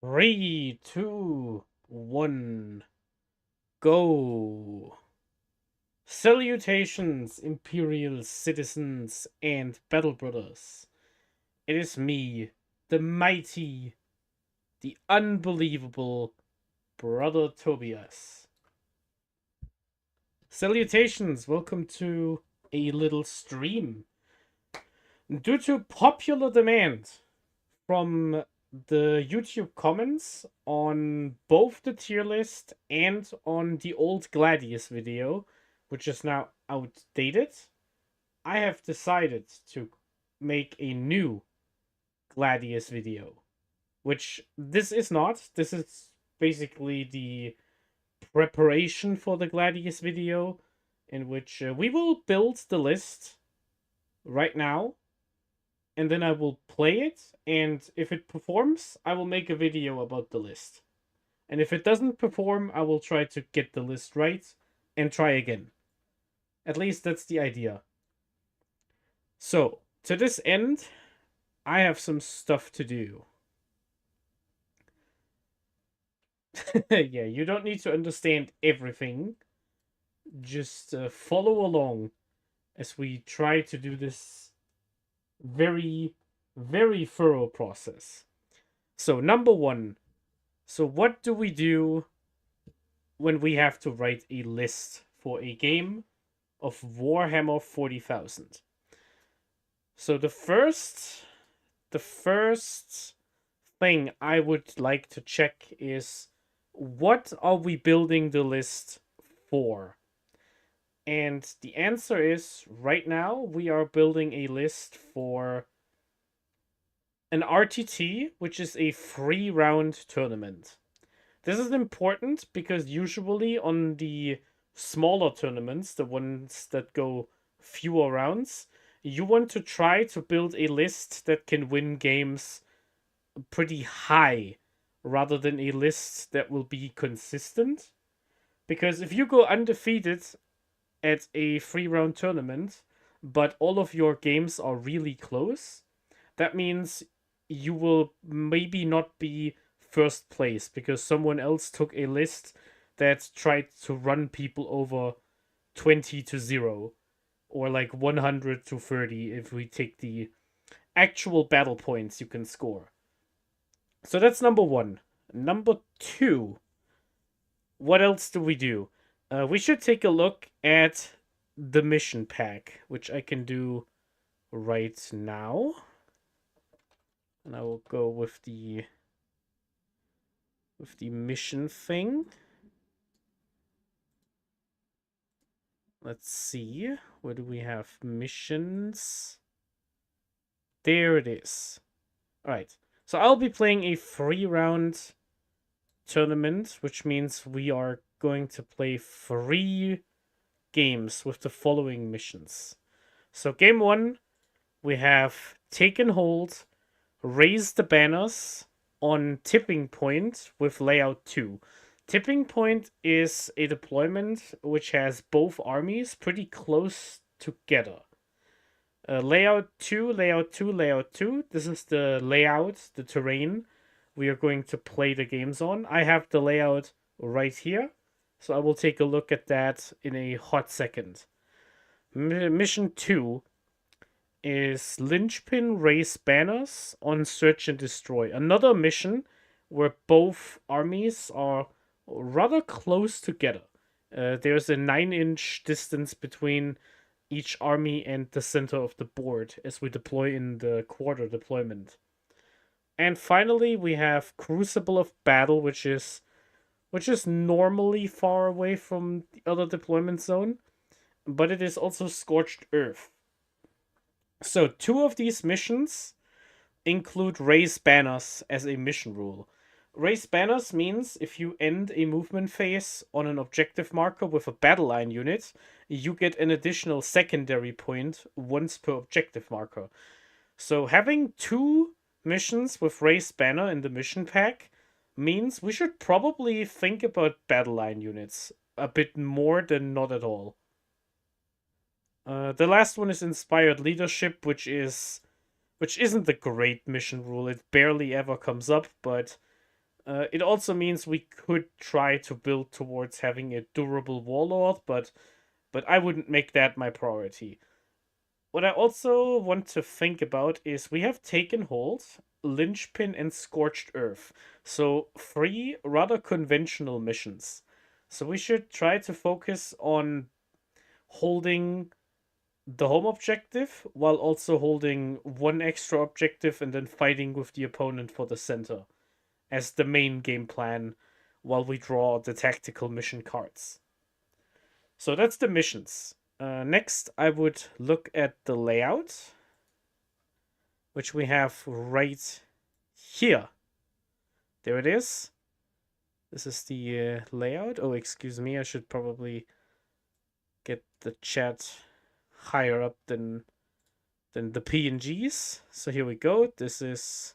Three, two, one, go. Salutations, Imperial citizens and battle brothers. It is me, the mighty, the unbelievable brother Tobias. Salutations, welcome to a little stream. Due to popular demand from the YouTube comments on both the tier list and on the old Gladius video, which is now outdated, I have decided to make a new Gladius video. Which this is not. This is basically the preparation for the Gladius video, in which we will build the list right now, and then I will play it, and if it performs, I will make a video about the list. And if it doesn't perform, I will try to get the list right and try again. At least that's the idea. So, to this end, I have some stuff to do. Yeah, you don't need to understand everything. Just follow along as we try to do this very, very thorough process. So, number one. So, what do we do when we have to write a list for a game of Warhammer 40,000? So, the first thing I would like to check is, what are we building the list for? And the answer is, right now we are building a list for an RTT, which is a 3-round tournament. This is important because usually on the smaller tournaments, the ones that go fewer rounds, you want to try to build a list that can win games pretty high rather than a list that will be consistent. Because if you go undefeated at a 3-round tournament, but all of your games are really close, that means you will maybe not be first place because someone else took a list that tried to run people over 20-0 or like 100-30 if we take the actual battle points you can score. So that's number one. Number two, what else do we do? We should take a look at the mission pack, which I can do right now. And I will go with the mission thing. Let's see. Where do we have missions? There it is. Alright. So I'll be playing a 3-round tournament, which means we are going to play 3 games with the following missions. So game 1, we have Taken Hold, Raise the Banners on Tipping Point with Layout 2. Tipping Point is a deployment which has both armies pretty close together. Layout 2, Layout 2, Layout 2. This is the layout, the terrain we are going to play the games on. I have the layout right here, so I will take a look at that in a hot second. Mission 2 is Linchpin Raise Banners on Search and Destroy. Another mission where both armies are rather close together. There's a 9-inch distance between each army and the center of the board as we deploy in the quarter deployment. And finally, we have Crucible of Battle, which is normally far away from the other deployment zone, but it is also Scorched Earth. So 2 of these missions include Raise Banners as a mission rule. Raise Banners means if you end a movement phase on an objective marker with a battle line unit, you get an additional secondary point once per objective marker. So having 2 missions with Raise Banner in the mission pack means we should probably think about battle line units a bit more than not at all. The last one is Inspired Leadership, which isn't a great mission rule. It barely ever comes up, but It also means we could try to build towards having a durable warlord, but I wouldn't make that my priority. What I also want to think about is we have Taken Hold, Linchpin, and Scorched Earth. So 3 rather conventional missions. So we should try to focus on holding the home objective while also holding one extra objective and then fighting with the opponent for the center as the main game plan while we draw the tactical mission cards. So that's the missions. Next, I would look at the layout, which we have right here. There it is. This is the layout. Oh, excuse me. I should probably get the chat higher up than the PNGs. So here we go. This is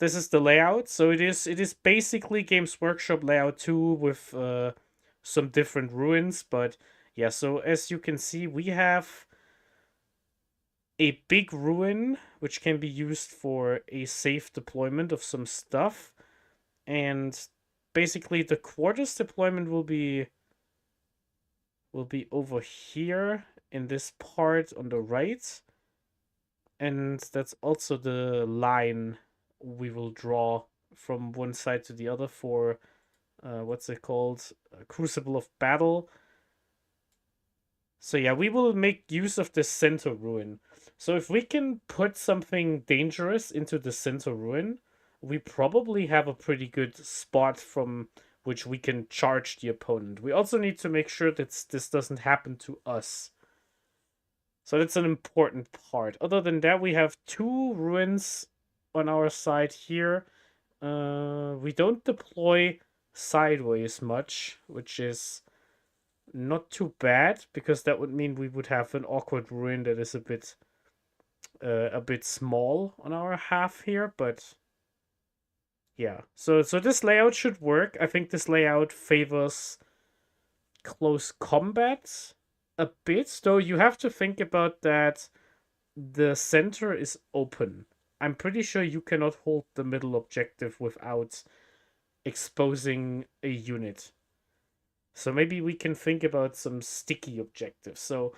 the layout. So it is basically Games Workshop layout 2 with some different ruins, but yeah, so as you can see, we have a big ruin which can be used for a safe deployment of some stuff, and basically the quarters deployment will be over here in this part on the right, and that's also the line we will draw from one side to the other for what's it called? Crucible of Battle. So yeah, we will make use of the center ruin. So if we can put something dangerous into the center ruin, we probably have a pretty good spot from which we can charge the opponent. We also need to make sure that this doesn't happen to us. So that's an important part. Other than that, we have 2 ruins on our side here. We don't deploy sideways much, which is not too bad, because that would mean we would have an awkward ruin that is a bit small on our half here, but yeah. So this layout should work. I think this layout favors close combat a bit, though you have to think about that the center is open. I'm pretty sure you cannot hold the middle objective without exposing a unit. So maybe we can think about some sticky objectives. So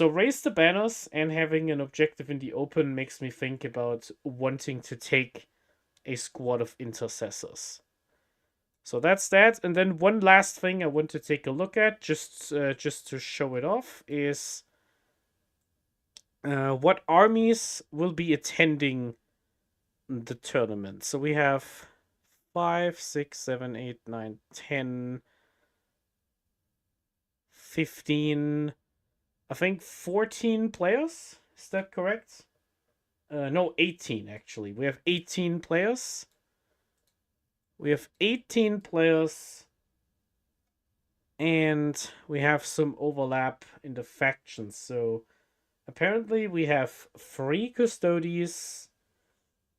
raise the banners and having an objective in the open makes me think about wanting to take a squad of intercessors. So that's that. And then one last thing I want to take a look at, just to show it off, is what armies will be attending the tournament. So we have 5, 6, 7, 8, 9, 10, 15, I think 14 players. Is that correct? No, 18 actually. We have 18 players. We have 18 players. And we have some overlap in the factions. So apparently we have 3 Custodies,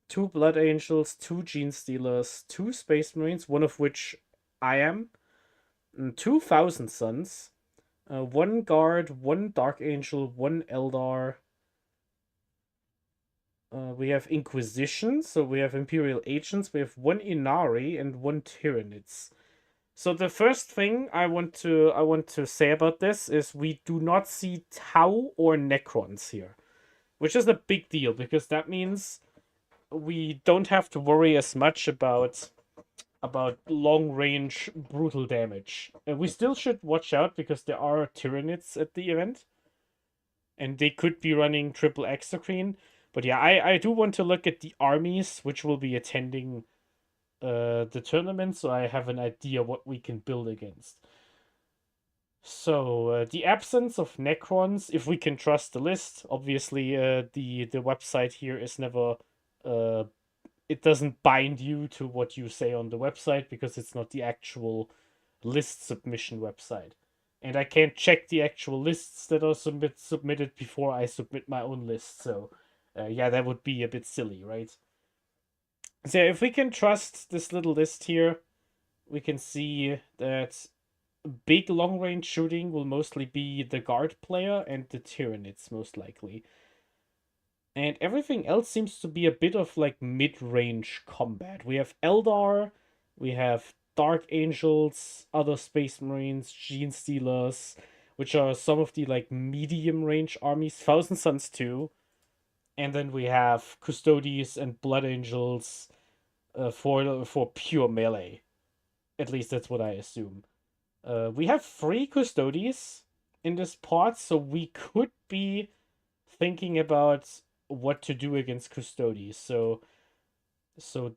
2 Blood Angels, 2 Gene Stealers, 2 Space Marines, one of which I am, and 2 Thousand Sons, 1 Guard, 1 Dark Angel, 1 Eldar. We have Inquisition, so we have Imperial Agents, we have 1 Inari and 1 Tyranids. So the first thing I want to say about this is we do not see Tau or Necrons here, which is a big deal, because that means we don't have to worry as much about long range brutal damage. We still should watch out because there are Tyranids at the event, and they could be running triple exocrine. But yeah, I do want to look at the armies which will be attending the tournament, so I have an idea what we can build against. So the absence of Necrons, if we can trust the list. Obviously, the website here is never it doesn't bind you to what you say on the website, because it's not the actual list submission website. And I can't check the actual lists that are submitted before I submit my own list. So yeah, that would be a bit silly, right? So if we can trust this little list here, we can see that big long-range shooting will mostly be the Guard player and the Tyranids, most likely. And everything else seems to be a bit of like mid-range combat. We have Eldar, we have Dark Angels, other Space Marines, Gene Stealers, which are some of the like medium-range armies, Thousand Suns too. And then we have Custodes and Blood Angels for pure melee. At least that's what I assume. We have 3 Custodes in this part, so we could be thinking about what to do against Custodes. So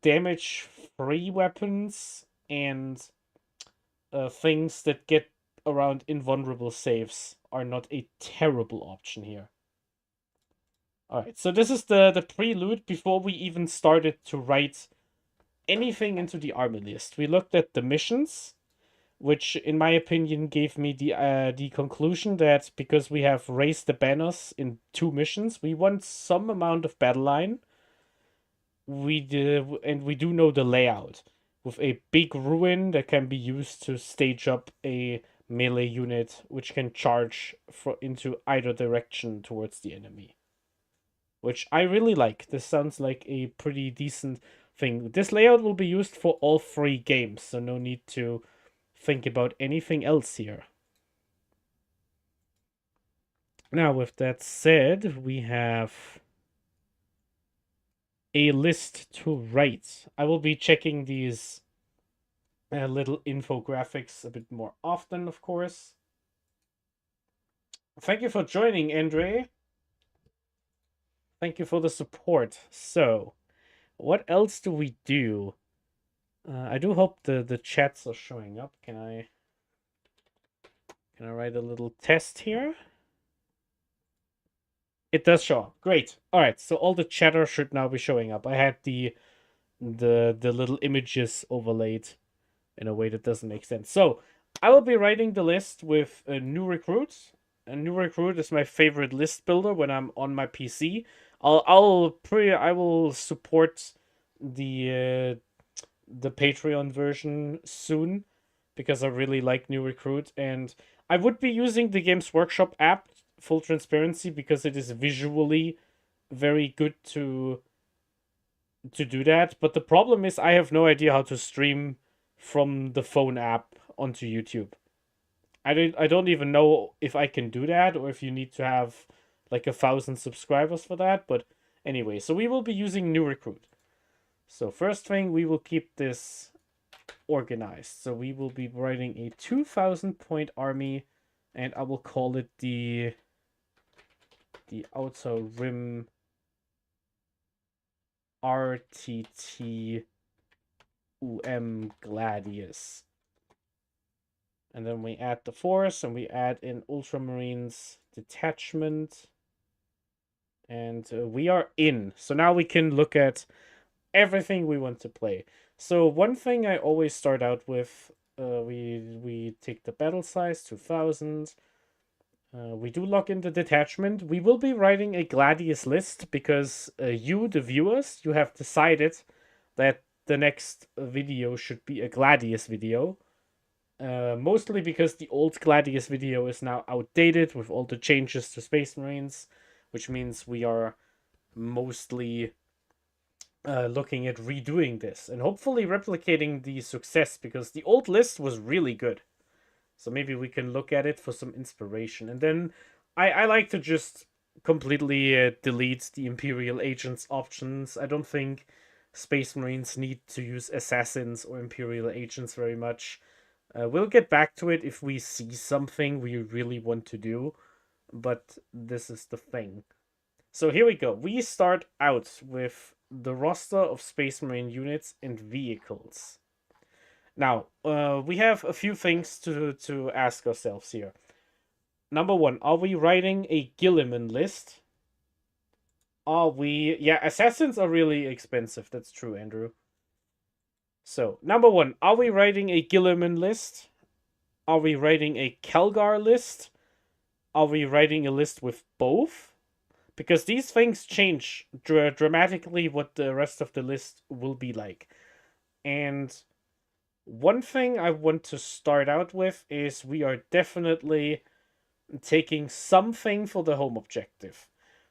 damage free weapons and things that get around invulnerable saves are not a terrible option here. Alright, so this is the prelude before we even started to write anything into the army list. We looked at the missions, which in my opinion gave me the conclusion that because we have raised the banners in 2 missions, we want some amount of battle line. We do know the layout with a big ruin that can be used to stage up a melee unit which can charge into either direction towards the enemy, which I really like. This sounds like a pretty decent thing. This layout will be used for all 3 games, so no need to think about anything else here. Now, with that said, we have a list to write. I will be checking these little infographics a bit more often, of course. Thank you for joining, Andre. Thank you for the support. So, what else do we do? I do hope the chats are showing up. Can I write a little test here? It does show up. Great. All right. So all the chatter should now be showing up. I had the little images overlaid in a way that doesn't make sense. So I will be writing the list with a new recruit. A new recruit is my favorite list builder when I'm on my PC. I will support the Patreon version soon because I really like new recruit, and I would be using the Games Workshop app, full transparency, because it is visually very good to do that. But the problem is I have no idea how to stream from the phone app onto YouTube. I don't even know if I can do that or if you need to have like 1,000 subscribers for that. But anyway, so we will be using new recruit. So first thing, we will keep this organized. So we will be writing a 2,000 point army, and I will call it the Outer Rim RTT Gladius. And then we add the force, and we add in Ultramarines detachment. And we are in. So now we can look at everything we want to play. So one thing I always start out with, we take the battle size, 2,000. We do lock in the detachment. We will be writing a Gladius list because you, the viewers, you have decided that the next video should be a Gladius video. Mostly because the old Gladius video is now outdated with all the changes to Space Marines, which means we are mostly looking at redoing this and hopefully replicating the success, because the old list was really good. So maybe we can look at it for some inspiration. And then I like to just completely delete the Imperial Agents options. I don't think Space Marines need to use Assassins or Imperial Agents very much. We'll get back to it if we see something we really want to do. But this is the thing. So here we go. We start out with the roster of Space Marine units and vehicles. Now, we have a few things to ask ourselves here. Number one, are we writing a Guilliman list? Are we... Yeah, Assassins are really expensive. That's true, Andrew. So, number one, are we writing a Guilliman list? Are we writing a Kelgar list? Are we writing a list with both? Because these things change dramatically what the rest of the list will be like. And one thing I want to start out with is we are definitely taking something for the home objective.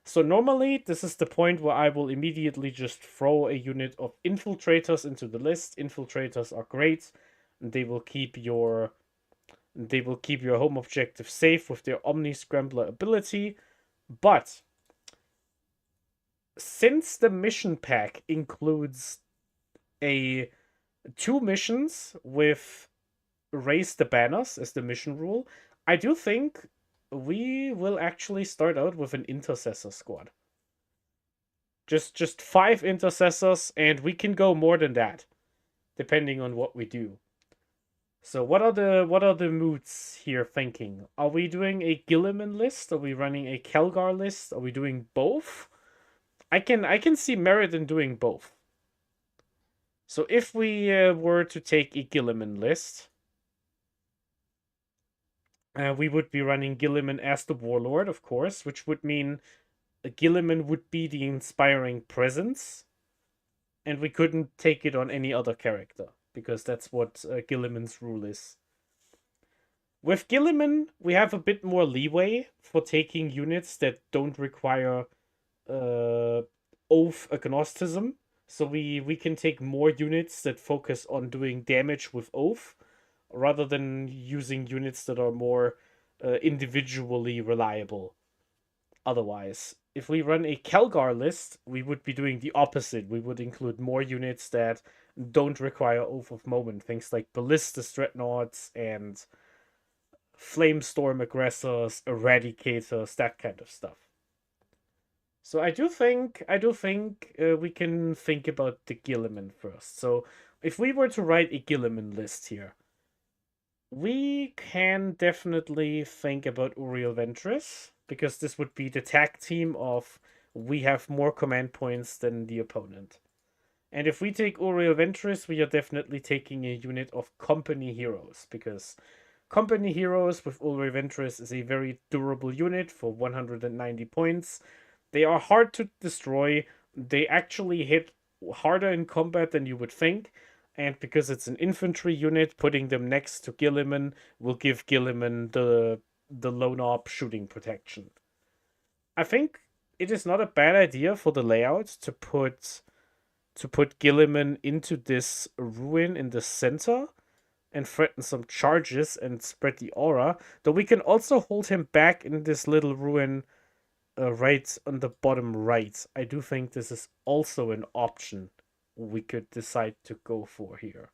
So normally, this is the point where I will immediately just throw a unit of infiltrators into the list. Infiltrators are great. They will keep your home objective safe with their Omni Scrambler ability. But since the mission pack includes a 2 missions with raise the banners as the mission rule, I do think we will actually start out with an intercessor squad. Just 5 intercessors, and we can go more than that, depending on what we do. So what are the moods here thinking? Are we doing a Guilliman list? Are we running a Kelgar list? Are we doing both? I can see merit in doing both. So if we were to take a Guilliman list, we would be running Guilliman as the warlord, of course, which would mean Guilliman would be the inspiring presence, and we couldn't take it on any other character, because that's what Guilliman's rule is. With Guilliman, we have a bit more leeway for taking units that don't require Oath Agnosticism. So we can take more units that focus on doing damage with Oath, rather than using units that are more individually reliable. Otherwise, if we run a Kelgar list, we would be doing the opposite. We would include more units that don't require Oath of Moment. Things like Ballistas Dreadnoughts and Flamestorm Aggressors, Eradicators, that kind of stuff. So I do think we can think about the Guilliman first. So if we were to write a Guilliman list here, we can definitely think about Uriel Ventress, because this would be the tag team of we have more command points than the opponent. And if we take Uriel Ventress, we are definitely taking a unit of company heroes, because company heroes with Uriel Ventress is a very durable unit for 190 points. They are hard to destroy. They actually hit harder in combat than you would think. And because it's an infantry unit, putting them next to Guilliman will give Guilliman the lone op shooting protection. I think it is not a bad idea for the layout to put Guilliman into this ruin in the center and threaten some charges and spread the aura. Though we can also hold him back in this little ruin right on the bottom right. I do think this is also an option we could decide to go for here.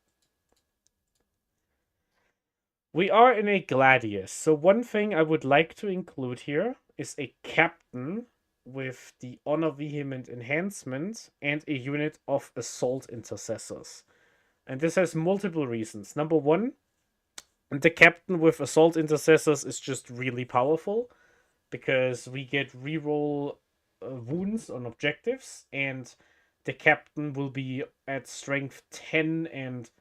We are in a Gladius, so one thing I would like to include here is a captain with the Honor Vehement Enhancement and a unit of Assault Intercessors. And this has multiple reasons. Number one, the captain with Assault Intercessors is just really powerful, because we get reroll wounds on objectives, and the captain will be at strength 10 and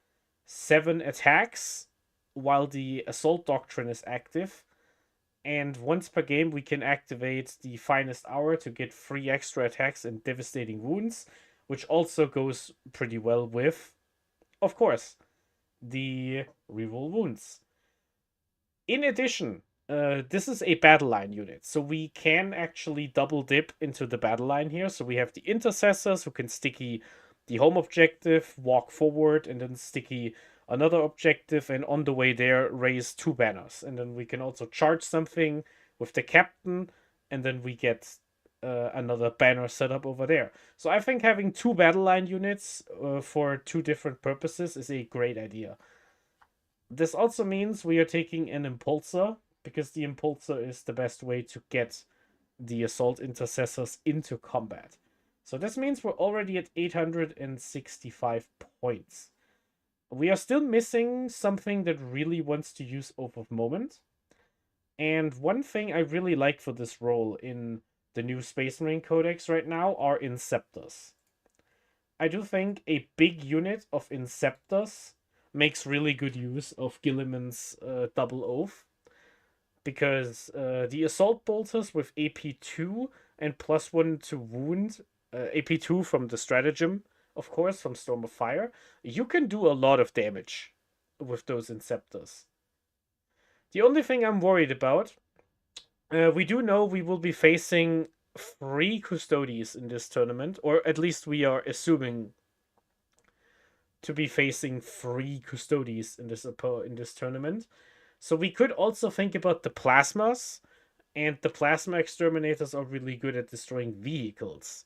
7 attacks, while the Assault Doctrine is active. And once per game, we can activate the Finest Hour to get 3 extra attacks and devastating wounds, which also goes pretty well with, of course, the reroll wounds. In addition, this is a battle line unit, so we can actually double dip into the battle line here. So we have the intercessors who can sticky the home objective, walk forward, and then sticky another objective, and on the way there raise 2 banners. And then we can also charge something with the captain, and then we get another banner set up over there. So I think having 2 battle line units for 2 different purposes is a great idea. This also means we are taking an Impulsor, because the Impulsor is the best way to get the Assault Intercessors into combat. So this means we're already at 865 points. We are still missing something that really wants to use Oath of Moment. And one thing I really like for this role in the new Space Marine Codex right now are Inceptors. I do think a big unit of Inceptors makes really good use of Guilliman's double Oath, because the Assault Bolters with AP2 and +1 to wound, AP2 from the Stratagem, of course, from Storm of Fire, you can do a lot of damage with those Inceptors. The only thing I'm worried about, we do know we will be facing 3 Custodies in this tournament, or at least we are assuming to be facing 3 Custodies in this tournament. So we could also think about the Plasmas, and the Plasma Exterminators are really good at destroying vehicles.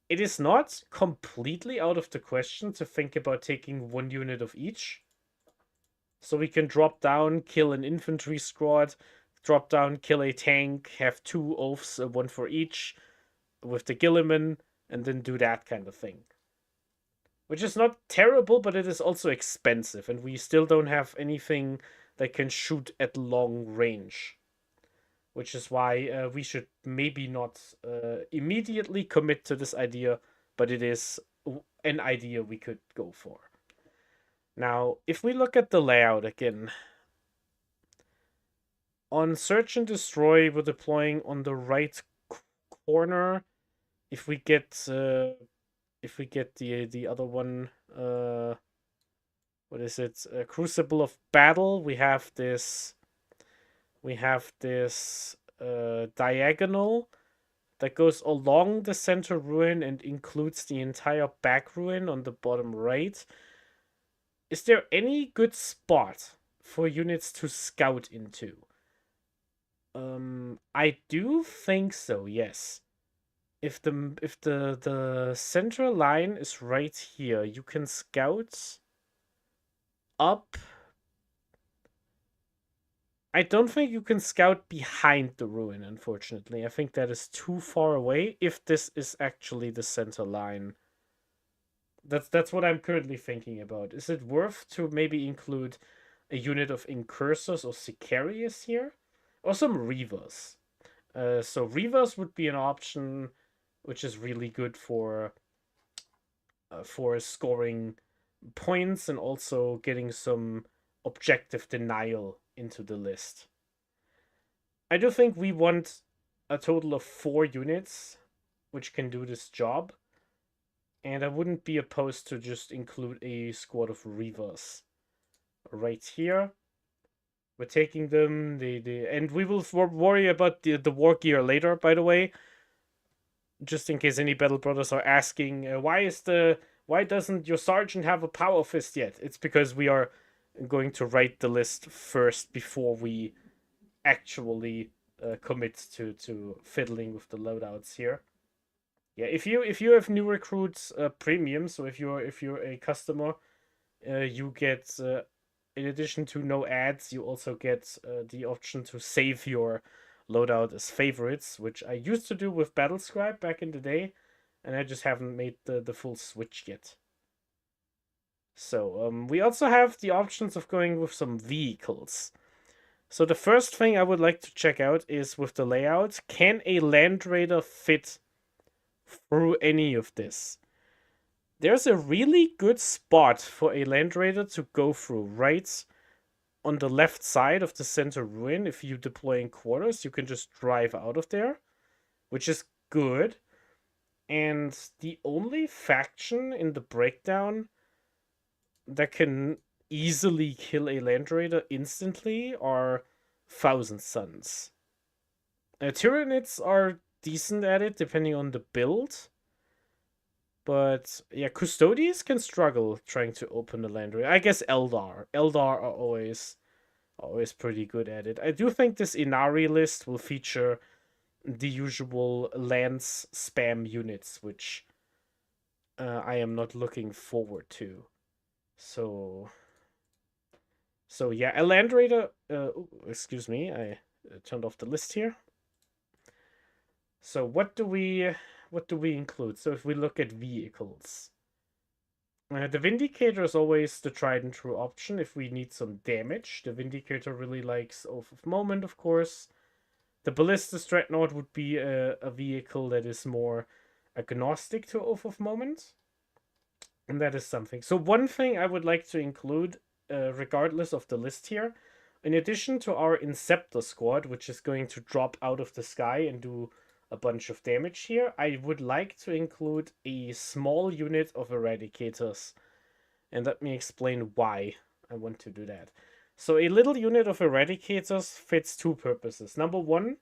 It is not completely out of the question to think about taking 1 unit of each. So we can drop down, kill an infantry squad, drop down, kill a tank, have 2 oaths, 1 for each, with the Gilliman, and then do that kind of thing. Which is not terrible, but it is also expensive, and we still don't have anything that can shoot at long range. Which is why we should maybe not immediately commit to this idea, but it is an idea we could go for. Now, if we look at the layout again, on Search and Destroy, we're deploying on the right corner. If we get the other one, what is it? Crucible of Battle. We have this diagonal that goes along the center ruin and includes the entire back ruin on the bottom right. Is there any good spot for units to scout into? I do think so, yes. If the center line is right here, you can scout up. I don't think you can scout behind the ruin, unfortunately. I think that is too far away if this is actually the center line. That's what I'm currently thinking about. Is it worth to maybe include a unit of Incursors or Sicarius here? Or some Reavers. So Reavers would be an option which is really good for scoring points and also getting some objective denial into the list. I do think we want a total of 4 units which can do this job. And I wouldn't be opposed to just include a squad of Reavers right here. We're taking them, and we will worry about the Wargear later, by the way. Just in case any Battle Brothers are asking, why doesn't your sergeant have a power fist yet? It's because we are going to write the list first before we actually commit to fiddling with the loadouts here. Yeah, if you have new recruits premium, so if you're a customer, you get in addition to no ads, you also get the option to save your loadout as favorites, which I used to do with Battlescribe back in the day, and I just haven't made the full switch yet. So we also have the options of going with some vehicles. So the first thing I would like to check out is with the layout, can a Land Raider fit through any of this? There's a really good spot for a Land Raider to go through, right on the left side of the center ruin. If you deploy in quarters, you can just drive out of there, which is good. And the only faction in the breakdown that can easily kill a Land Raider instantly are Thousand Suns. Tyranids are decent at it, depending on the build. But yeah, Custodies can struggle trying to open the Land Raider. I guess Eldar are always pretty good at it. I do think this Inari list will feature the usual lance spam units, which I am not looking forward to. So yeah, a Land Raider. Excuse me, I turned off the list here. So what do we include? So if we look at vehicles, the Vindicator is always the tried and true option if we need some damage. The Vindicator really likes Oath of Moment, of course. The Ballistus Dreadnought would be a vehicle that is more agnostic to Oath of Moment. And that is something. So one thing I would like to include, regardless of the list here, in addition to our Inceptor squad, which is going to drop out of the sky and do a bunch of damage here, I would like to include a small unit of Eradicators. And let me explain why I want to do that. So a little unit of Eradicators fits 2 purposes. Number 1,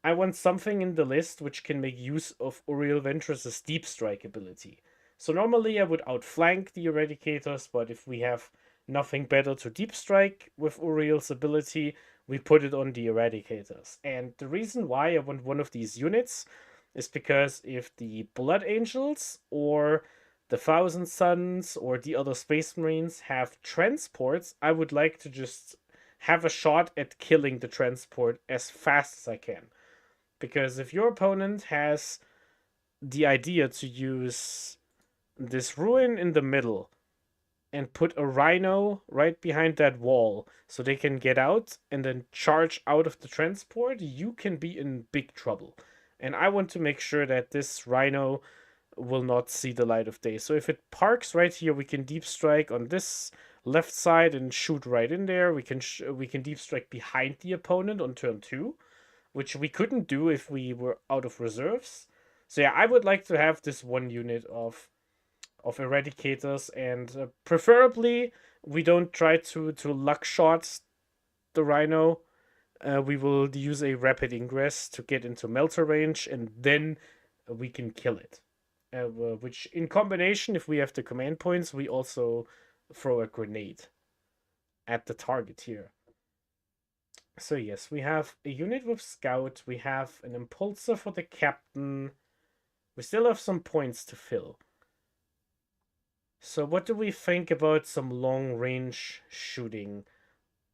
I want something in the list which can make use of Uriel Ventress's deep strike ability. So normally I would outflank the Eradicators, but if we have nothing better to deep strike with Uriel's ability, we put it on the Eradicators. And the reason why I want one of these units is because if the Blood Angels or the Thousand Suns or the other Space Marines have transports, I would like to just have a shot at killing the transport as fast as I can. Because if your opponent has the idea to use this ruin in the middle and put a rhino right behind that wall so they can get out and then charge out of the transport, you can be in big trouble. And I want to make sure that this rhino will not see the light of day. So if it parks right here, we can deep strike on this left side and shoot right in there. We can deep strike behind the opponent on turn 2, which we couldn't do if we were out of reserves. So yeah, I would like to have this one unit of Eradicators, and preferably we don't try to luck shot the Rhino. We will use a rapid ingress to get into melter range, and then we can kill it. Which in combination, if we have the command points, we also throw a grenade at the target here. So yes, we have a unit with Scout, we have an Impulsor for the Captain, we still have some points to fill. So what do we think about some long-range shooting?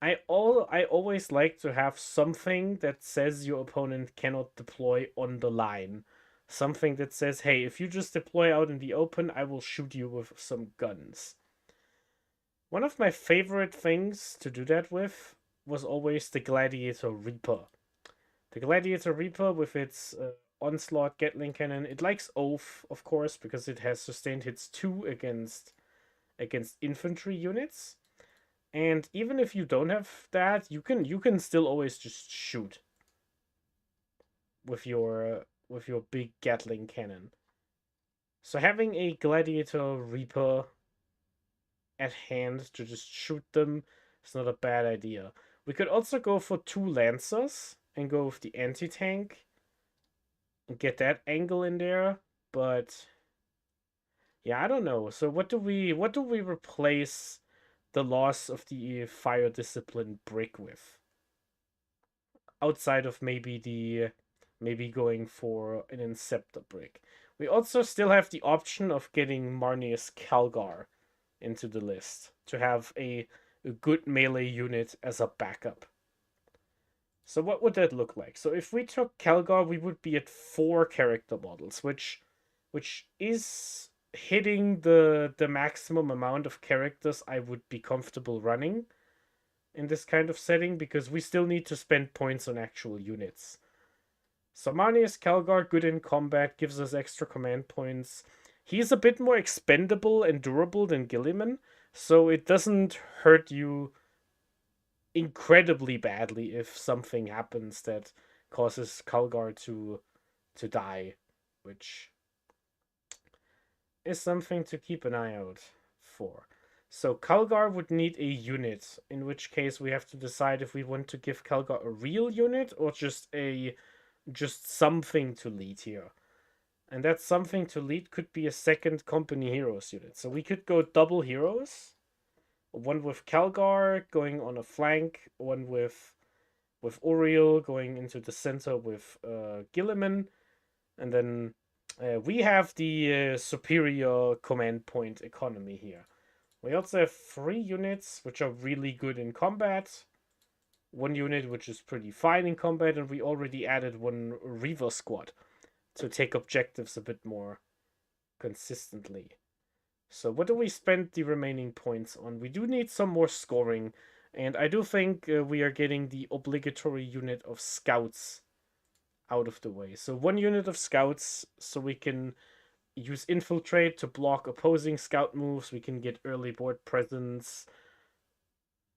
I always like to have something that says your opponent cannot deploy on the line. Something that says, hey, if you just deploy out in the open, I will shoot you with some guns. One of my favorite things to do that with was always the Gladiator Reaper. The Gladiator Reaper with its Onslaught Gatling Cannon, it likes Oath, of course, because it has sustained hits 2 against infantry units. And even if you don't have that, you can still always just shoot with your big Gatling cannon. So having a Gladiator Reaper at hand to just shoot them is not a bad idea. We could also go for 2 Lancers and go with the anti-tank and get that angle in there, but yeah, I don't know. So what do we replace the loss of the fire discipline brick with? Outside of maybe going for an Inceptor brick. We also still have the option of getting Marneus Calgar into the list to have a good melee unit as a backup. So what would that look like? So if we took Calgar, we would be at 4 character models, which is hitting the maximum amount of characters I would be comfortable running in this kind of setting, because we still need to spend points on actual units. So Marneus Calgar, good in combat, gives us extra command points. He's a bit more expendable and durable than Guilliman, so it doesn't hurt you incredibly badly if something happens that causes Calgar to die, which is something to keep an eye out for. So Calgar would need a unit, in which case we have to decide if we want to give Calgar a real unit or just something to lead here. And that something to lead could be a second company heroes unit. So we could go double heroes. One with Calgar going on a flank, one with Uriel going into the center with Guilliman, and then we have the superior command point economy here. We also have 3 units which are really good in combat, 1 unit which is pretty fine in combat, and we already added 1 Reaver squad to take objectives a bit more consistently. So what do we spend the remaining points on? We do need some more scoring, and I do think we are getting the obligatory unit of scouts out of the way. So 1 unit of scouts, so we can use infiltrate to block opposing scout moves. We can get early board presence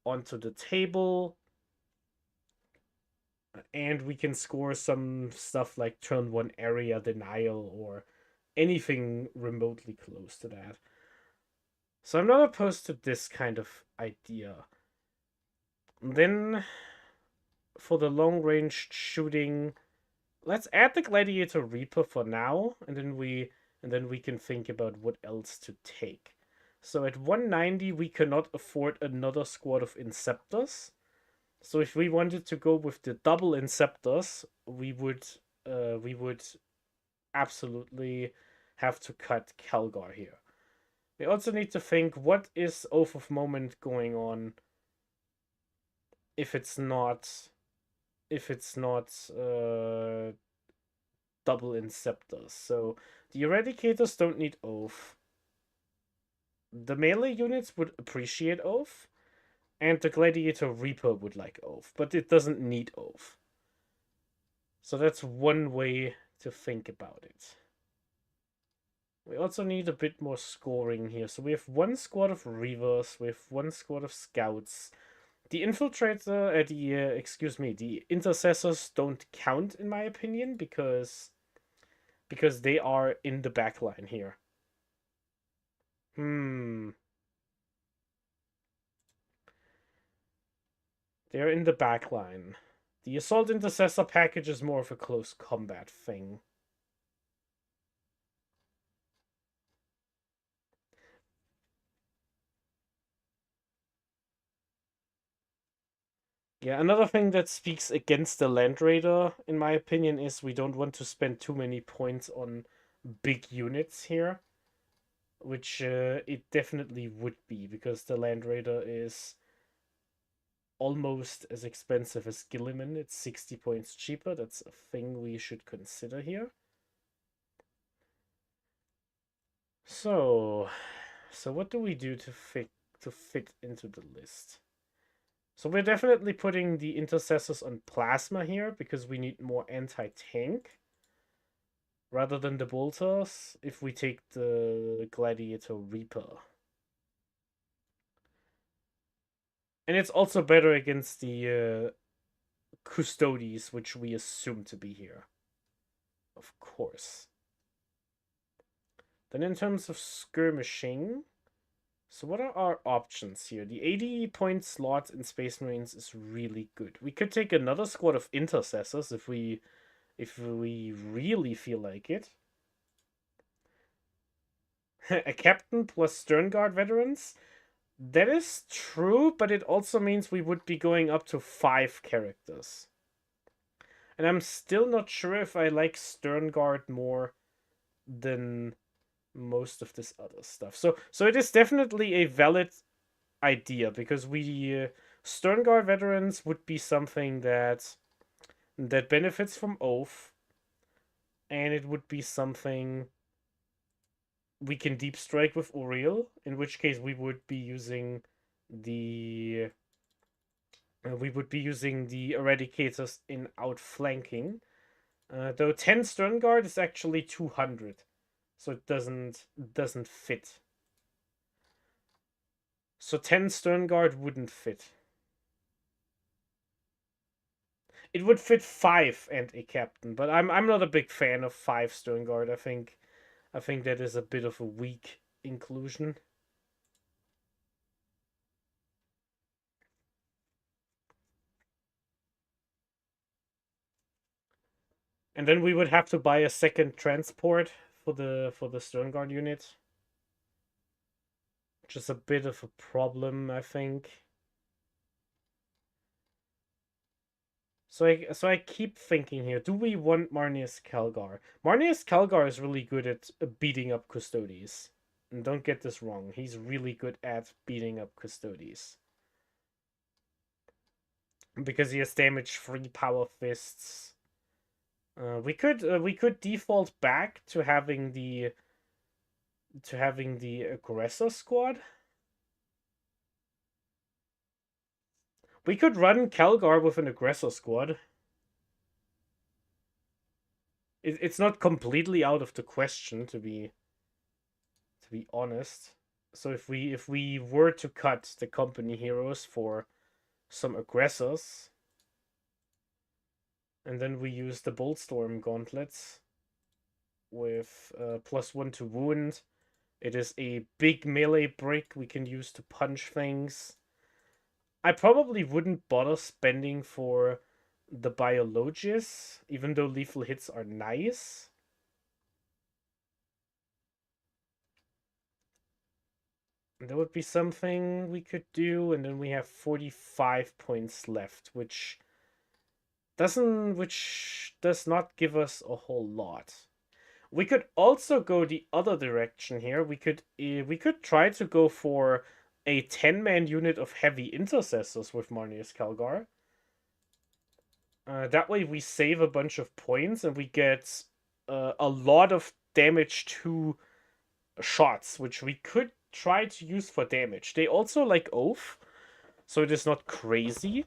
onto the table, and we can score some stuff like turn 1 area denial or anything remotely close to that. So I'm not opposed to this kind of idea. Then for the long range shooting, let's add the Gladiator Reaper for now, and then we can think about what else to take. So at 190, we cannot afford another squad of Inceptors. So if we wanted to go with the double Inceptors, we would absolutely have to cut Calgar here. We also need to think, what is Oath of Moment going on if it's not double Inceptors. So the Eradicators don't need Oath. The melee units would appreciate Oath, and the Gladiator Reaper would like Oath, but it doesn't need Oath. So that's one way to think about it. We also need a bit more scoring here. So we have one squad of Reavers, we have one squad of Scouts. The Infiltrator, the Intercessors don't count in my opinion because they are in the backline here. They're in the backline. The Assault Intercessor package is more of a close combat thing. Yeah, another thing that speaks against the Land Raider, in my opinion, is we don't want to spend too many points on big units here. Which it definitely would be, because the Land Raider is almost as expensive as Gilliman. It's 60 points cheaper. That's a thing we should consider here. So what do we do to fit into the list? So we're definitely putting the Intercessors on Plasma here, because we need more anti-tank rather than the Bolters if we take the Gladiator Reaper. And it's also better against the Custodes, which we assume to be here. Of course. Then in terms of skirmishing, so what are our options here? The 80 point slot in Space Marines is really good. We could take another squad of Intercessors if we really feel like it. A captain plus Sternguard veterans. That is true, but it also means we would be going up to 5 characters. And I'm still not sure if I like Sternguard more than most of this other stuff. So it is definitely a valid idea, because we Sternguard veterans would be something that benefits from Oath, and it would be something we can deep strike with Uriel, in which case we would be using the Eradicators in outflanking. Though 10 Sternguard is actually 200, so it doesn't fit. So 10 Sternguard wouldn't fit. It would fit 5 and a captain, but I'm not a big fan of 5 Sternguard. I think that is a bit of a weak inclusion. And then we would have to buy a second transport for the Sternguard unit, which is a bit of a problem, I think. So I keep thinking here, do we want Marneus Calgar? Marneus Calgar is really good at beating up Custodes. And don't get this wrong, he's really good at beating up Custodes. Because he has damage-free power fists. We could default back to having the aggressor squad. We could run Calgar with an aggressor squad. It's not completely out of the question, to be honest. So if we were to cut the company heroes for some aggressors, and then we use the Boltstorm gauntlets with +1 to wound. It is a big melee brick we can use to punch things. I probably wouldn't bother spending for the Biologist, even though lethal hits are nice. That would be something we could do, and then we have 45 points left, which does not give us a whole lot. We could also go the other direction here. We could try to go for a 10-man unit of heavy intercessors with Marneus Calgar. That way we save a bunch of points and we get a lot of damage to shots, which we could try to use for damage. They also like Oath, so it is not crazy.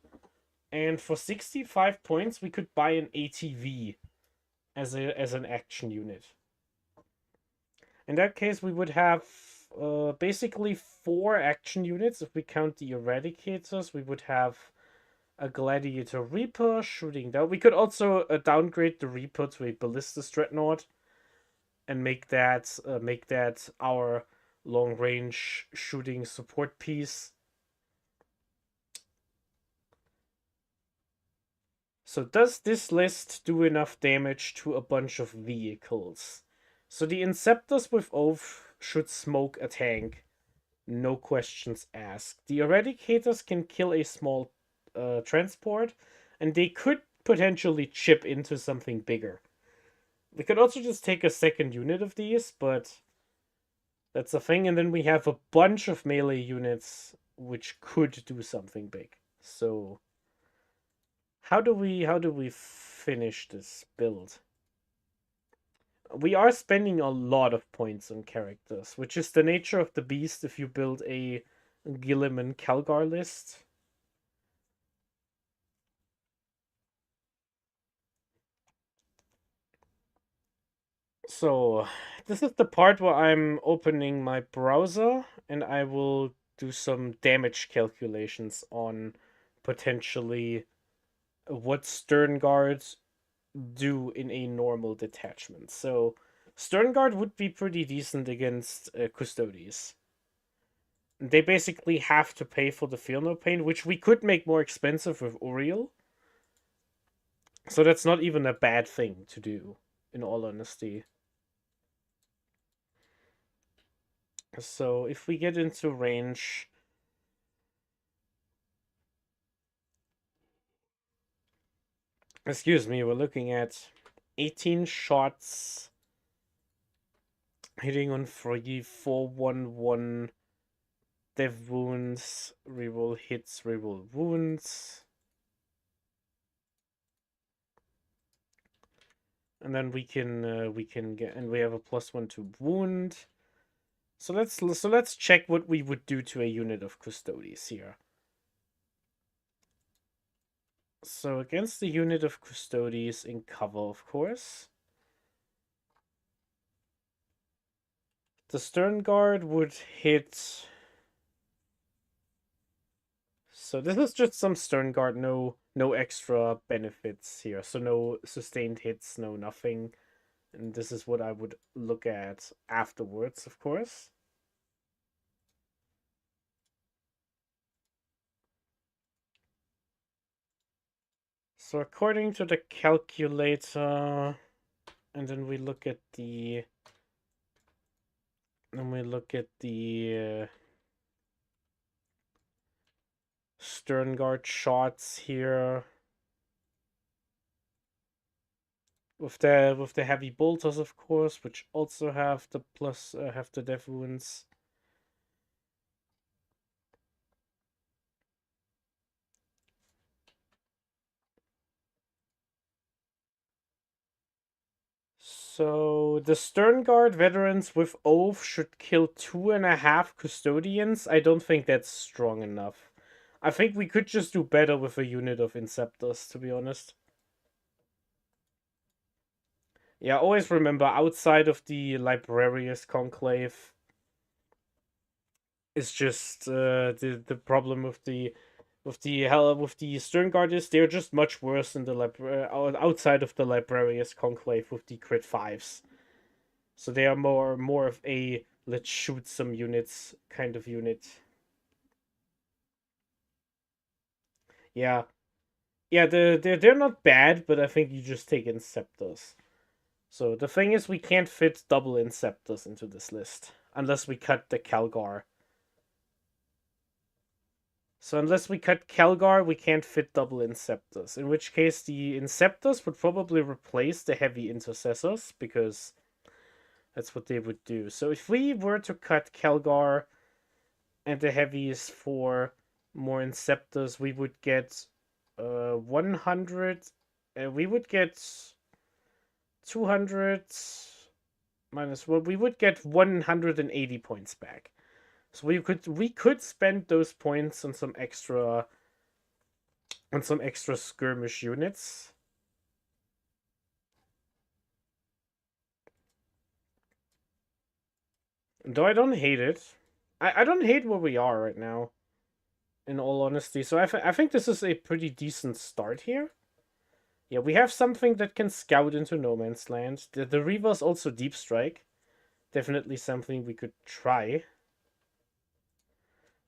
And for 65 points, we could buy an ATV as an action unit. In that case, we would have basically 4 action units. If we count the Eradicators, we would have a Gladiator Reaper shooting down. We could also downgrade the Reaper to a Ballistus Dreadnought and make that our long range shooting support piece. So does this list do enough damage to a bunch of vehicles? So the Inceptors with Oath should smoke a tank. No questions asked. The Eradicators can kill a small transport, and they could potentially chip into something bigger. We could also just take a second unit of these, but that's a thing. And then we have a bunch of melee units which could do something big. So how do we finish this build? We are spending a lot of points on characters, which is the nature of the beast if you build a Guilliman Calgar list. So, this is the part where I'm opening my browser and I will do some damage calculations on potentially what Stern Guards do in a normal detachment. So, Stern Guard would be pretty decent against Custodes. They basically have to pay for the Feel No Pain, which we could make more expensive with Uriel. So that's not even a bad thing to do, in all honesty. So if we get into range, excuse me, we're looking at 18 shots, hitting on 3, 411 dev wounds, reroll hits, reroll wounds. And then we can get, and we have a +1 to wound. So let's check what we would do to a unit of Custodes here. So against the unit of Custodes in cover, of course. The Stern Guard would hit. So this is just some Stern Guard, no extra benefits here. So no sustained hits, no nothing. And this is what I would look at afterwards, of course. So according to the calculator, and then we look at the Stern Guard shots here with the heavy bolters, of course, which also have the have the death wounds. So the Stern Guard veterans with Oath should kill 2.5 custodians. I don't think that's strong enough. I think we could just do better with a unit of Inceptors, to be honest. Yeah, always remember, outside of the Librarius Conclave is just the problem with the Stern Guard is they're just much worse than the outside of the Librarius Conclave with the crit 5s. So they are more of a let's shoot some units kind of unit. Yeah. Yeah, they're not bad, but I think you just take Inceptors. So the thing is, we can't fit double Inceptors into this list unless we cut the Calgar. So unless we cut Calgar, we can't fit double Inceptors. In which case, the Inceptors would probably replace the heavy Intercessors because that's what they would do. So if we were to cut Calgar and the heavies for more Inceptors, we would get 100. We would get 200 minus, well, we would get 180 points back. So we could spend those points on some extra skirmish units. Though I don't hate it. I don't hate where we are right now, in all honesty. So I think this is a pretty decent start here. Yeah, we have something that can scout into no man's land. The Reaver's also deep strike. Definitely something we could try.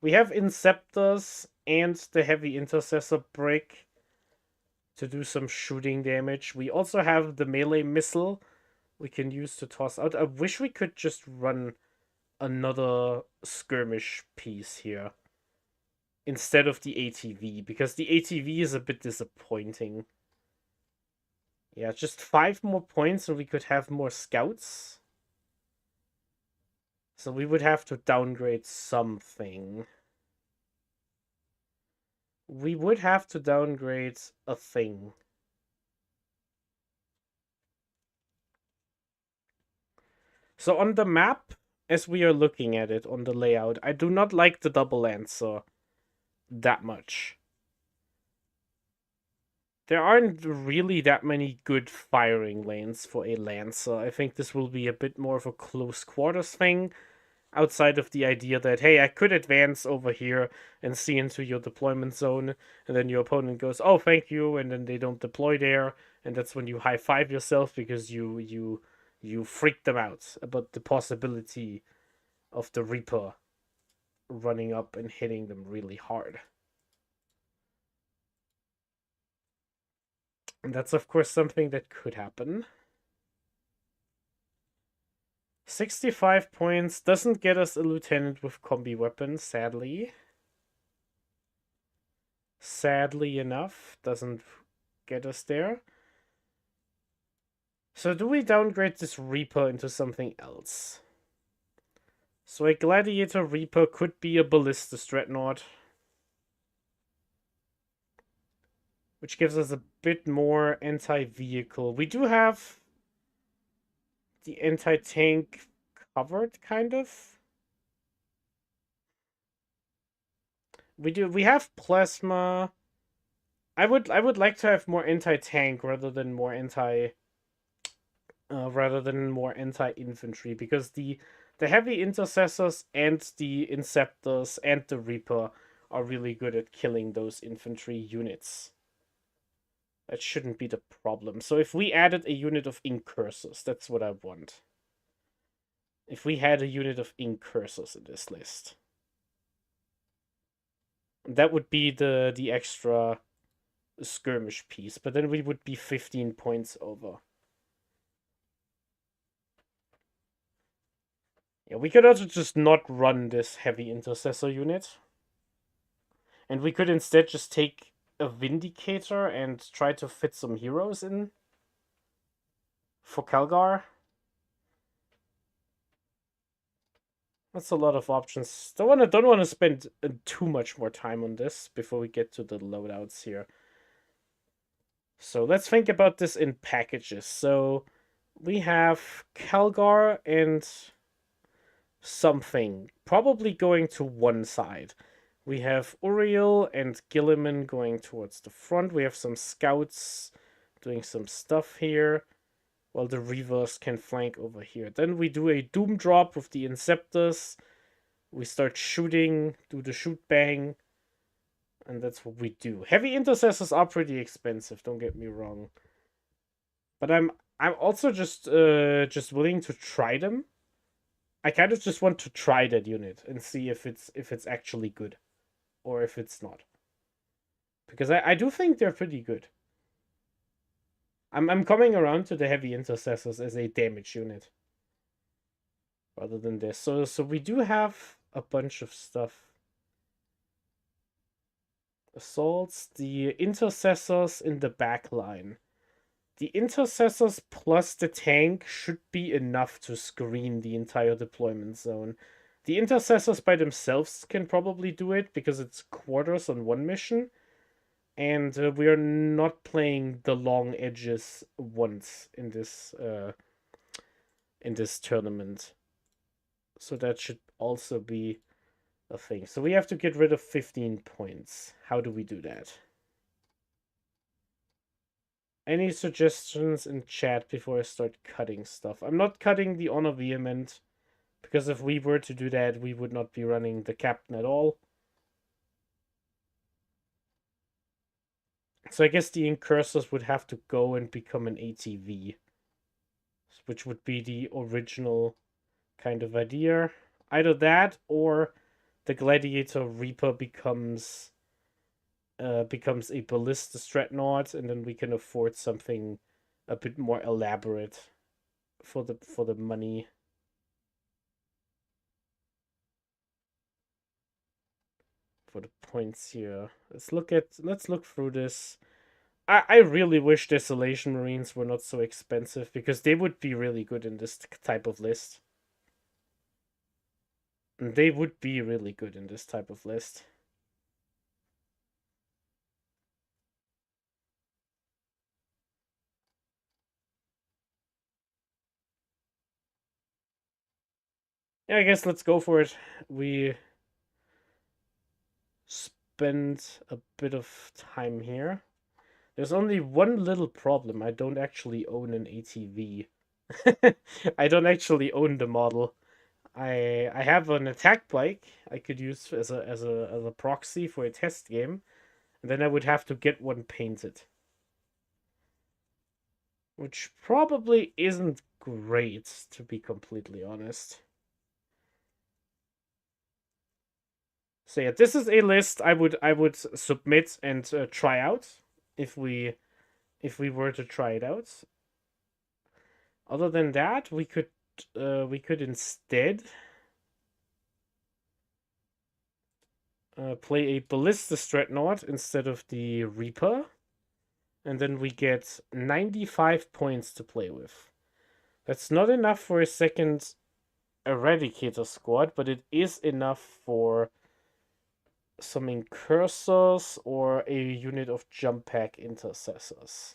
We have Inceptors and the heavy intercessor brick to do some shooting damage. We also have the melee missile we can use to toss out. I wish we could just run another skirmish piece here instead of the ATV, because the ATV is a bit disappointing. Yeah, just 5 more points and we could have more scouts. So we would have to downgrade something. We would have to downgrade a thing. So on the map, as we are looking at it on the layout, I do not like the double lancer that much. There aren't really that many good firing lanes for a lancer. I think this will be a bit more of a close quarters thing, outside of the idea that, hey, I could advance over here and see into your deployment zone, and then your opponent goes, oh, thank you, and then they don't deploy there, and that's when you high-five yourself because you freaked them out about the possibility of the Reaper running up and hitting them really hard. And that's, of course, something that could happen. 65 points doesn't get us a lieutenant with combi weapons, sadly. Sadly enough, doesn't get us there. So do we downgrade this Reaper into something else? So a Gladiator Reaper could be a Ballistus Dreadnought, which gives us a bit more anti-vehicle. We do have the anti-tank covered, kind of. We have plasma. I would like to have more anti-tank rather than more anti-infantry, because the heavy intercessors and the inceptors and the Reaper are really good at killing those infantry units. That shouldn't be the problem. So if we added a unit of incursors, that's what I want. If we had a unit of incursors in this list, that would be the extra skirmish piece, but then we would be 15 points over. Yeah, we could also just not run this heavy intercessor unit. And we could instead just take a Vindicator and try to fit some heroes in for Calgar. That's a lot of options. Don't want to spend too much more time on this before we get to the loadouts here. So let's think about this in packages. So we have Calgar and something probably going to one side. We have Uriel and Gilliman going towards the front. We have some scouts doing some stuff here, while the Reavers can flank over here. Then we do a Doom Drop with the Inceptors. We start shooting, do the shoot bang, and that's what we do. Heavy Intercessors are pretty expensive, don't get me wrong. But I'm also just willing to try them. I kind of just want to try that unit and see if it's actually good, or if it's not. Because I do think they're pretty good. I'm coming around to the heavy intercessors as a damage unit. Rather than this. So we do have a bunch of stuff. Assaults, the intercessors in the back line. The intercessors plus the tank should be enough to screen the entire deployment zone. The intercessors by themselves can probably do it because it's quarters on one mission. And we are not playing the long edges once in this tournament. So that should also be a thing. So we have to get rid of 15 points. How do we do that? Any suggestions in chat before I start cutting stuff? I'm not cutting the Honor Vehement, because if we were to do that, we would not be running the Captain at all. So I guess the Incursors would have to go and become an ATV, which would be the original kind of idea. Either that, or the Gladiator Reaper becomes a Ballista Dreadnought, and then we can afford something a bit more elaborate for the money. For the points here. Let's look through this. I really wish Desolation Marines were not so expensive, because they would be really good in this type of list. They would be really good in this type of list. Yeah, I guess let's go for it. We spend a bit of time here. There's only one little problem. I don't actually own an ATV. I don't actually own the model. I have an attack bike I could use as a proxy for a test game, and then I would have to get one painted, which probably isn't great, to be completely honest. So yeah, this is a list I would submit and try out if we were to try it out. Other than that, we could instead play a Ballista Dreadnought instead of the Reaper, and then we get 95 points to play with. That's not enough for a second Eradicator squad, but it is enough for some Incursors or a unit of Jump Pack Intercessors.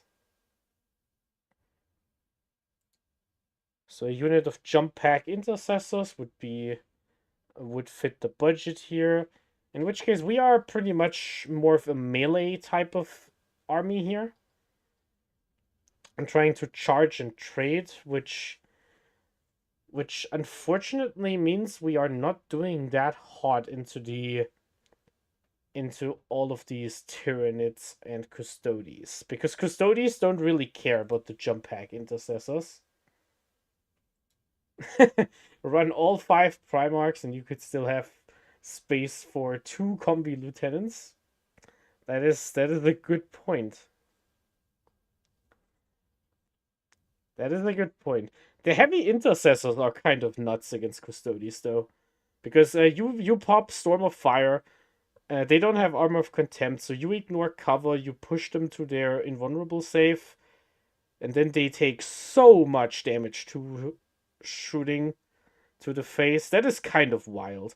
So a unit of Jump Pack Intercessors would fit the budget here. In which case, we are pretty much more of a melee type of army here. I'm trying to charge and trade, which unfortunately means we are not doing that hot into all of these Tyranids and Custodes, because Custodes don't really care about the Jump Pack Intercessors. Run all 5 Primarchs and you could still have space for 2 Combi Lieutenants. That is a good point. That is a good point. The heavy intercessors are kind of nuts against Custodes, though, because you pop Storm of Fire. They don't have Armor of Contempt, so you ignore cover. You push them to their invulnerable save, and then they take so much damage to shooting to the face. That is kind of wild.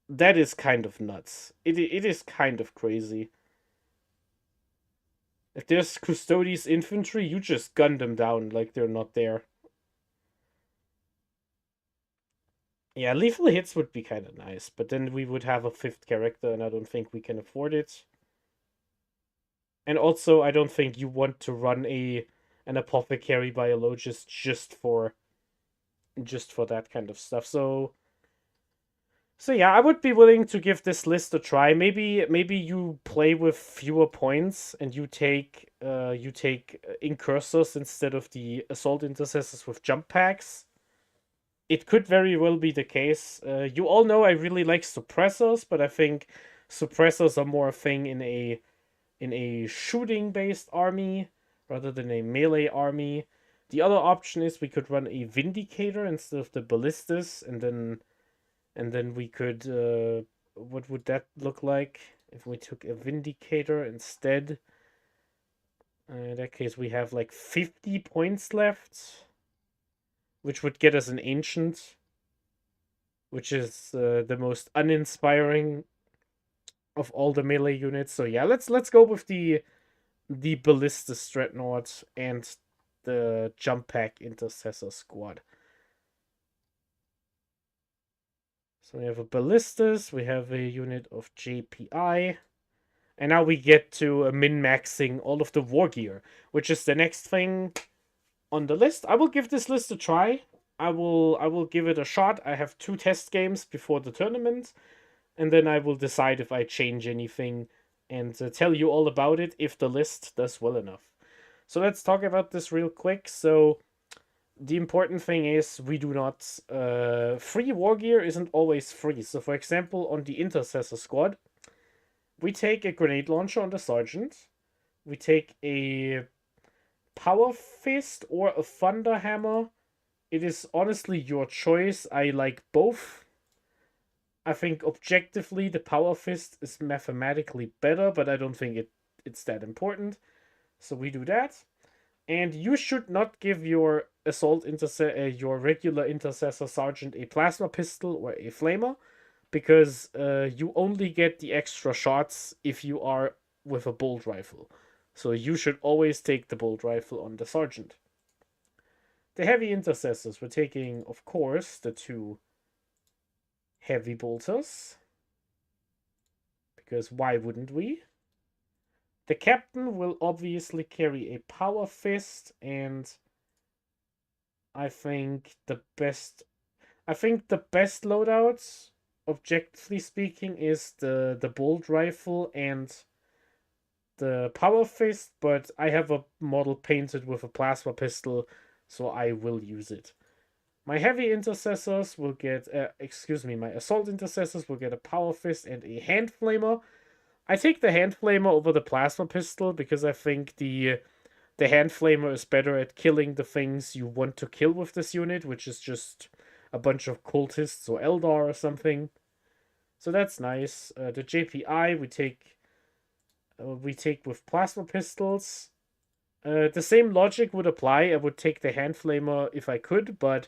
That is kind of nuts. It is kind of crazy. If there's Custodes infantry, you just gun them down like they're not there. Yeah, lethal hits would be kind of nice, but then we would have a 5th character, and I don't think we can afford it. And also, I don't think you want to run an apothecary biologist just for that kind of stuff. So yeah, I would be willing to give this list a try. Maybe you play with fewer points and you take Incursors instead of the Assault Intercessors with Jump Packs. It could very well be the case. You all know I really like Suppressors, but I think suppressors are more a thing in a shooting-based army rather than a melee army. The other option is we could run a Vindicator instead of the Ballistas, and then we could what would that look like if we took a Vindicator instead? In that case, we have like 50 points left, which would get us an Ancient, which is the most uninspiring of all the melee units. So yeah, let's go with the Ballista Dreadnought and the Jump Pack Intercessor Squad. So we have a Ballistas, we have a unit of JPI, and now we get to min-maxing all of the Wargear, which is the next thing on the list. I will give this list a try. I will give it a shot. I have 2 test games before the tournament, and then I will decide if I change anything and tell you all about it if the list does well enough. So let's talk about this real quick. So the important thing is we do not... free Wargear isn't always free. So for example, on the Intercessor Squad, we take a Grenade Launcher on the Sergeant. We take a Power Fist or a Thunder Hammer. It is honestly your choice. I like both. I think objectively the Power Fist is mathematically better, but I don't think it's that important. So we do that. And you should not give your your regular Intercessor Sergeant a Plasma Pistol or a Flamer, because you only get the extra shots if you are with a Bolt Rifle. So you should always take the Bolt Rifle on the Sergeant. The Heavy Intercessors, we're taking, of course, the 2 Heavy Bolters, because why wouldn't we? The Captain will obviously carry a Power Fist, and I think the best loadouts, objectively speaking, is the Bolt Rifle and the Power Fist, but I have a model painted with a Plasma Pistol, so I will use it. My Heavy Intercessors will get, my Assault Intercessors will get a Power Fist and a Hand Flamer. I take the Hand Flamer over the Plasma Pistol because I think the Hand Flamer is better at killing the things you want to kill with this unit, which is just a bunch of cultists or Eldar or something. So that's nice. The JPI we take with Plasma Pistols. The same logic would apply. I would take the Hand Flamer if I could, but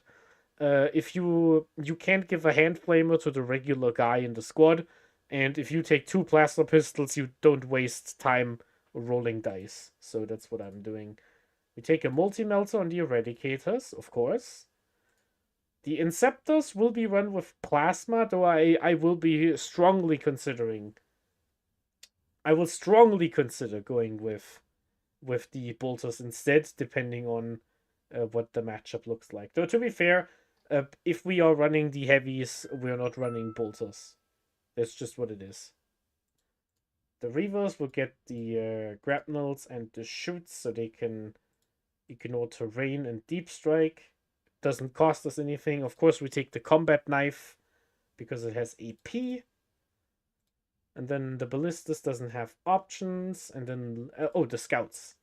if you can't give a Hand Flamer to the regular guy in the squad, and if you take 2 Plasma Pistols, you don't waste time rolling dice. So that's what I'm doing. We take a Multi-Melter on the Eradicators, of course. The Inceptors will be run with Plasma, though I will be strongly considering... I will strongly consider going with the Bolters instead, depending on what the matchup looks like. Though, to be fair, if we are running the Heavies, we're not running Bolters. That's just what it is. The Reavers will get the Grapnels and the Shoots, so they can ignore terrain and deep strike. Doesn't cost us anything. Of course, we take the Combat Knife because it has AP. And then the Ballistas doesn't have options. And then, the Scouts.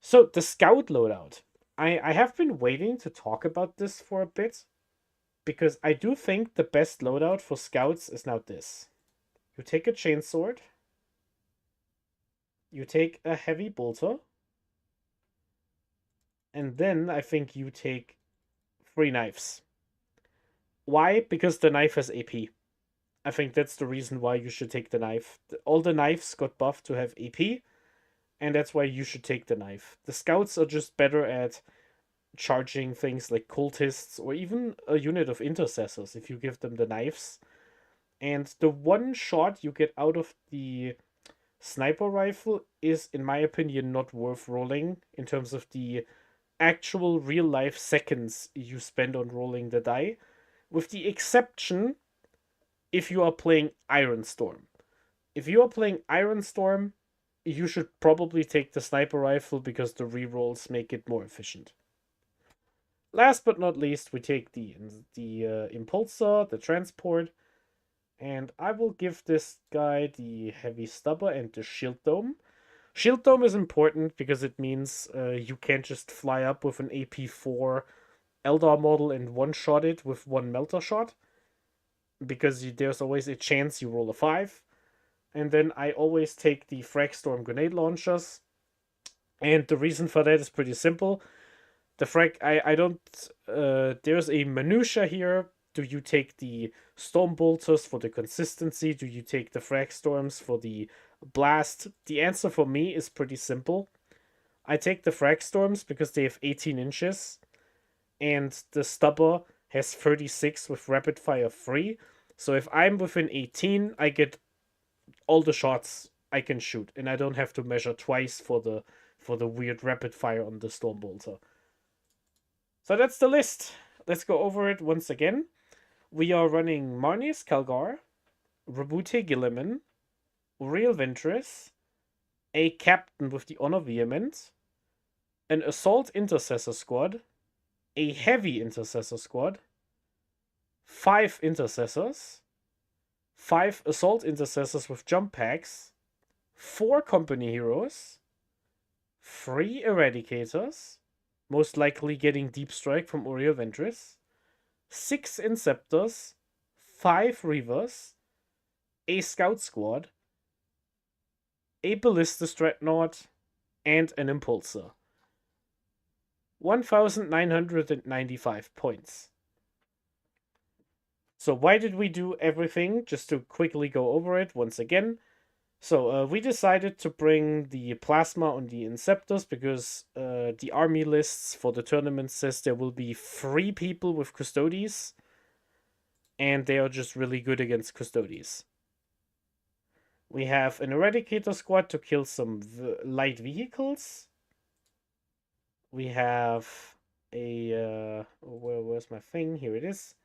So, the Scout loadout. I have been waiting to talk about this for a bit, because I do think the best loadout for Scouts is now this. You take a Chainsword. You take a Heavy Bolter. And then I think you take 3 knives. Why? Because the knife has AP. I think that's the reason why you should take the knife. All the knives got buffed to have AP, and that's why you should take the knife. The Scouts are just better at charging things like cultists or even a unit of intercessors if you give them the knives. And the one shot you get out of the sniper rifle is, in my opinion, not worth rolling in terms of the actual real-life seconds you spend on rolling the die, with the exception if you are playing Iron Storm. If you are playing Iron Storm, you should probably take the sniper rifle because the rerolls make it more efficient. Last but not least, we take the Impulsor, the Transport. And I will give this guy the Heavy Stubber and the Shield Dome. Shield Dome is important because it means you can't just fly up with an AP4 Eldar model and one-shot it with one Melter shot. Because there's always a chance you roll a 5. And then I always take the Fragstorm grenade launchers. And the reason for that is pretty simple. The frag, I don't, there's a minutia here. Do you take the Storm Bolters for the consistency? Do you take the Fragstorms for the blast? The answer for me is pretty simple. I take the Fragstorms because they have 18 inches. And the Stubber has 36 with rapid fire 3. So if I'm within 18, I get all the shots I can shoot, and I don't have to measure twice for the weird rapid fire on the Stormbolter. So that's the list. Let's go over it once again. We are running Marneus Calgar, Rabute Gilliman, Uriel Ventress, a captain with the Honor Vehement, an Assault Intercessor squad, a Heavy Intercessor squad, 5 Intercessors, 5 Assault Intercessors with jump packs, 4 Company Heroes, 3 Eradicators, most likely getting Deep Strike from Uriel Ventress, 6 Inceptors, 5 Reavers, a Scout Squad, a Ballista Dreadnought, and an Impulsor. 1,995 points. So why did we do everything? Just to quickly go over it once again. So we decided to bring the Plasma on the Inceptors because the army lists for the tournament says there will be 3 people with Custodes. And they are just really good against Custodes. We have an Eradicator squad to kill some light vehicles. We have a... where's my thing? Here it is.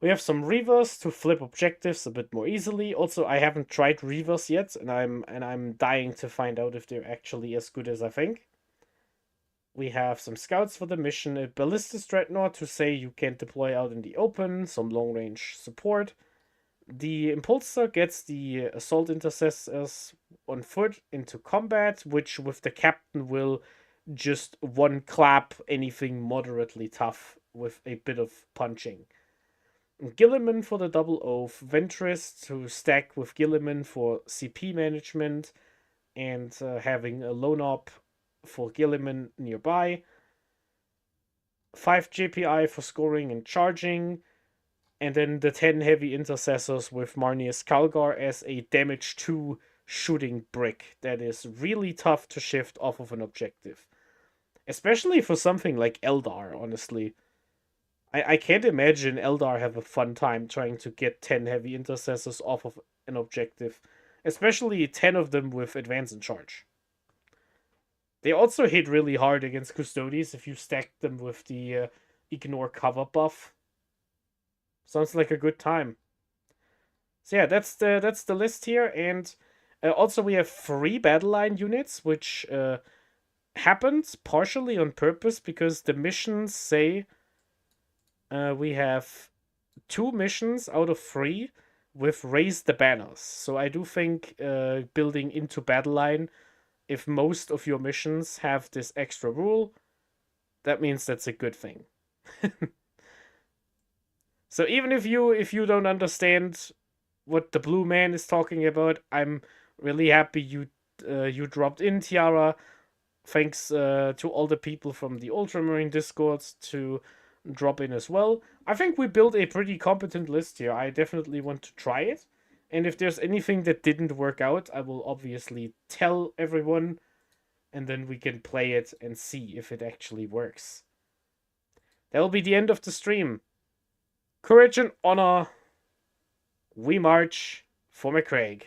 We have some Reavers to flip objectives a bit more easily. Also, I haven't tried Reavers yet, and I'm dying to find out if they're actually as good as I think. We have some scouts for the mission, a Ballista Dreadnought to say you can't deploy out in the open, some long-range support. The Impulsor gets the Assault Intercessors on foot into combat, which with the Captain will just one clap anything moderately tough with a bit of punching. Gilliman for the double oath, Ventress to stack with Gilliman for CP management, and having a lone op for Gilliman nearby. 5 JPI for scoring and charging, and then the 10 heavy intercessors with Marneus Calgar as a damage 2 shooting brick that is really tough to shift off of an objective. Especially for something like Eldar, honestly. I can't imagine Eldar have a fun time trying to get 10 heavy intercessors off of an objective. Especially 10 of them with advance and charge. They also hit really hard against Custodes if you stack them with the ignore cover buff. Sounds like a good time. So yeah, that's the list here, and also we have 3 battle line units, which happened partially on purpose because the missions say we have 2 missions out of 3 with raise the banners. So I do think building into battle line, if most of your missions have this extra rule, that means that's a good thing. So even if you don't understand what the blue man is talking about, I'm really happy you dropped in, Tiara. Thanks to all the people from the Ultramarine Discords to drop in as well. I think we built a pretty competent list here. I definitely want to try it. And if there's anything that didn't work out, I will obviously tell everyone. And then we can play it and see if it actually works. That will be the end of the stream. Courage and honor. We march for McCraig.